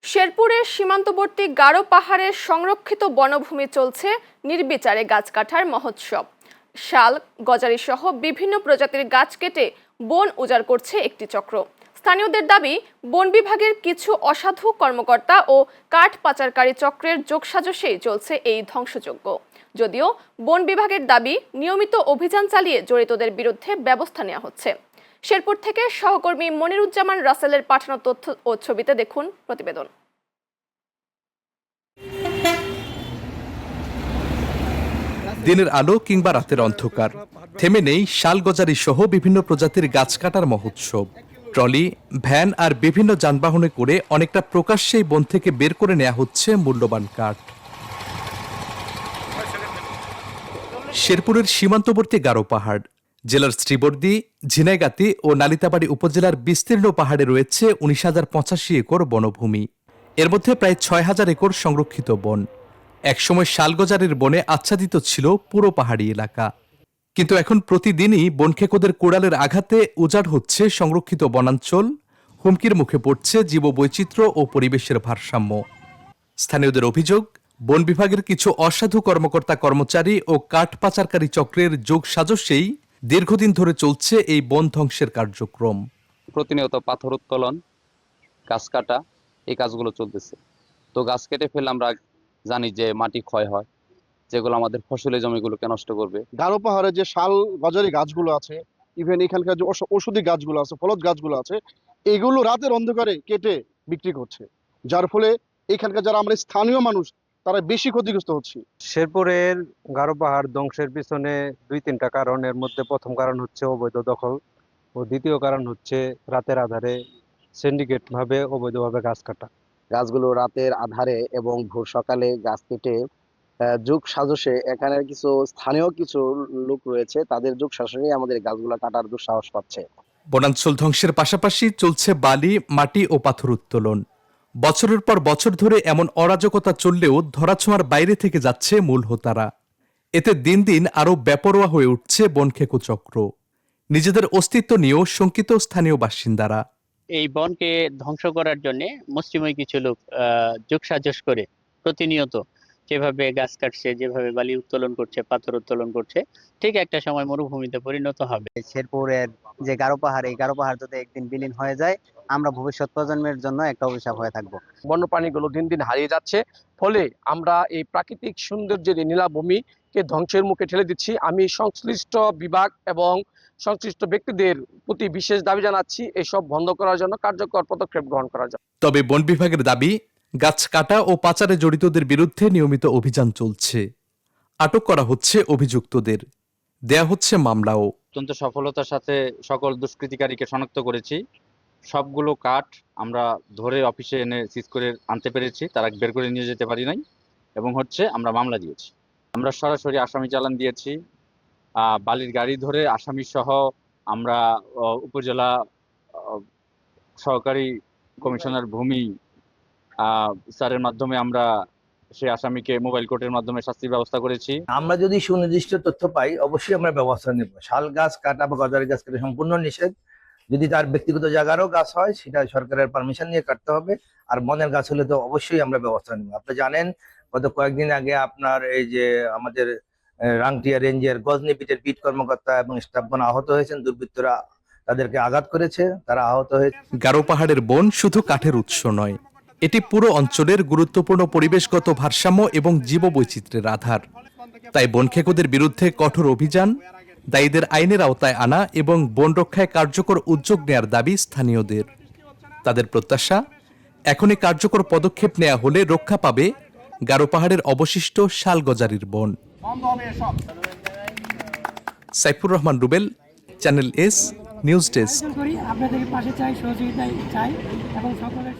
শেরপুরের সীমান্তবর্তী গারো পাহাড়ের সংরক্ষিত বনভূমি চলছে নির্বিচারে গাছ কাটার মহোৎসব। শাল, গজারি সহ বিভিন্ন প্রজাতির গাছ কেটে বন উজাড় করছে একটি চক্র। স্থানীয়দের দাবি, বন বিভাগের কিছু অসাধু কর্মকর্তা ও কাঠ পাচারকারী চক্রের যোগসাজশেই চলছে এই ধ্বংসযজ্ঞ। যদিও বন বিভাগের দাবি, নিয়মিত অভিযান চালিয়ে জড়িতদের বিরুদ্ধে ব্যবস্থা নেওয়া হচ্ছে। শেরপুর থেকে সহকর্মী মনিরুজ্জামান রাসেলের পাঠানো তথ্য ও ছবিতে দেখুন প্রতিবেদন। দিনের আলো কিংবা রাতের অন্ধকার, থেমে নেই শালগজারি সহ বিভিন্ন প্রজাতির গাছ কাটার মহোৎসব। ট্রলি, ভ্যান আর বিভিন্ন যানবাহনে করে অনেকটা প্রকাশ্যেই বন থেকে বের করে নেওয়া হচ্ছে মূল্যবান কাঠ। শেরপুরের সীমান্তবর্তী গারো পাহাড় জেলার শ্রীবর্দী, ঝিনাইগাতি ও নালিতাবাড়ী উপজেলার বিস্তীর্ণ পাহাড়ে রয়েছে 19,085 একর বনভূমি। এর মধ্যে প্রায় 6,000 একর সংরক্ষিত বন। একসময় শালগজারির বনে আচ্ছাদিত ছিল পুরো পাহাড়ি এলাকা, কিন্তু এখন প্রতিদিনই বনখেকোদের কোড়ালের আঘাতে উজাড় হচ্ছে সংরক্ষিত বনাঞ্চল। হুমকির মুখে পড়ছে জীববৈচিত্র্য ও পরিবেশের ভারসাম্য। স্থানীয়দের অভিযোগ, বন বিভাগের কিছু অসাধু কর্মকর্তা কর্মচারী ও কাঠ পাচারকারী চক্রের যোগ সাজসেই দীর্ঘদিন ধরে চলছে এই বন ধ্বংসের কার্যক্রম। প্রতিনিয়ত পাথর উত্তোলন, গাছ কাটা, এই কাজগুলো চলতেছে। তো গাছ কেটে ফেললে আমরা জানি যে মাটি ক্ষয় হয়, যেগুলো আমাদের ফসলের জমিগুলোকে নষ্ট করবে। গারো পাহাড়ে যে শাল গজারি গাছগুলো আছে, ইভেন এখানকার যে ঔষধি গাছগুলো আছে, ফলজ গাছগুলো আছে, এগুলো রাতের অন্ধকারে কেটে বিক্রি করছে, যার ফলে এখানকার যারা আমরা স্থানীয় মানুষ তারা বেশি ক্ষতিগ্রস্ত হচ্ছে। শেরপুরের গারো পাহাড় ধ্বংসের পিছনে 2-3টা কারণ। এর মধ্যে প্রথম কারণ হচ্ছে অবৈধ দখল ও দ্বিতীয় কারণ হচ্ছে রাতের আধারে সিন্ডিকেট ভাবে অবৈধভাবে গাছ কাটা। গাছগুলো রাতের আধারে এবং ভোর সকালে গাছ কেটে যুগ সাজসে এখানের স্থানীয় কিছু লোক রয়েছে, তাদের যুগ শাসনে আমাদের গাছগুলো কাটার দুঃসাহস পাচ্ছে। বনাঞ্চল ধ্বংসের পাশাপাশি চলছে বালি, মাটি ও পাথর উত্তোলন। বছরের পর বছর ধরে এমন অরাজকতা চললেও ধরাছোঁয়ার বাইরে থেকে যাচ্ছে মূল হোতারা। এতে দিন দিন আরও বেপরোয়া হয়ে উঠছে বনখেকো চক্র। নিজেদের অস্তিত্ব নিয়েও শঙ্কিত স্থানীয় বাসিন্দারা। এই বনকে ধ্বংস করার জন্য মুষ্টিমেয় কিছু লোক যোগসাজশ করে প্রতিনিয়ত যেভাবে গাছ কাটছে, যেভাবে বালি উত্তোলন করছে, পাথর উত্তোলন করছে, ঠিক একটা সময় মরুভূমিতে পরিণত হবে। শেরপুরের যে গারো পাহাড়, এই গারো পাহাড় যদি একদিন বিলীন হয়ে যায়, আমরা ভবিষ্যৎ প্রজন্মের জন্য একটা অভিশাপ হয়ে থাকবো। বন্যপ্রাণীগুলো দিন দিন হারিয়ে যাচ্ছে, ফলে আমরা এই প্রাকৃতিক সৌন্দর্যের নীলাভূমিকে ধ্বংসের মুখে ঠেলে দিচ্ছি। আমি সংশ্লিষ্ট বিভাগ এবং সংশ্লিষ্ট ব্যক্তিদের প্রতি বিশেষ দাবি জানাচ্ছি, এসব বন্ধ করার জন্য কার্যকর পদক্ষেপ গ্রহণ করা যায়। তবে বন বিভাগের দাবি, গাছ কাটা ও পাচারে জড়িতদের বিরুদ্ধে নিয়মিত অভিযান চলছে। আটক করা হচ্ছে অভিযুক্তদের, দেয়া হচ্ছে মামলাও। অত্যন্ত সফলতার সাথে সকল দুষ্কৃতিকারীকে শনাক্ত করেছি। সবগুলো কাঠ আমরা ধরে অফিসে এনে সিজ করে আনতে পেরেছি, তারা বের করে নিয়ে যেতে পারি নাই। এবং আমরা মামলা দিয়েছি। আমরা সরাসরি আসামি চালান দিয়েছি। বালির গাড়ি ধরে আসামি সহ আমরা উপজেলা সহকারী কমিশনার ভূমি স্যারের মাধ্যমে আমরা সেই আসামিকে মোবাইল কোর্টের মাধ্যমে শাস্তির ব্যবস্থা করেছি। আমরা যদি সুনির্দিষ্ট তথ্য পাই, অবশ্যই আমরা ব্যবস্থা নেব। শাল গাছ কাটা বা গজারি গাছ কাটা সম্পূর্ণ নিষেধ। যদি তার ব্যক্তিগত জায়গারও গাছ হয়, সেটা সরকারের পারমিশন নিয়ে কাটতে হবে। আর বনের গাছ হলে তো অবশ্যই আমরা ব্যবস্থা নেব। আপনি জানেন, গত কয়েকদিন আগে আপনার এই যে আমাদের রাংটিয়া রেঞ্জের গজনি বিটের বিট কর্মকর্তা এবং স্টাফগণ আহত হয়েছেন। দুর্বৃত্তরা তাদেরকে আঘাত করেছে, তারা আহত হয়েছে। গারো পাহাড়ের বন শুধু কাঠের উৎস নয়, এটি পুরো অঞ্চলের গুরুত্বপূর্ণ পরিবেশগত ভারসাম্য এবং জীববৈচিত্র্যের আধার। তাই বনখেকোদের বিরুদ্ধে কঠোর অভিযান, দায়ীদের আইনের আওতায় আনা এবং বন রক্ষায় কার্যকর উদ্যোগ নেয়ার দাবি স্থানীয়দের। তাদের প্রত্যাশা, এখনই কার্যকর পদক্ষেপ নেওয়া হলে রক্ষা পাবে গারো পাহাড়ের অবশিষ্ট শালগজারির বন। Saifur Rahman Rubel, channel S news desk. আপনাদের পাশে চাই, সহযোগিতা চাই এবং সকলের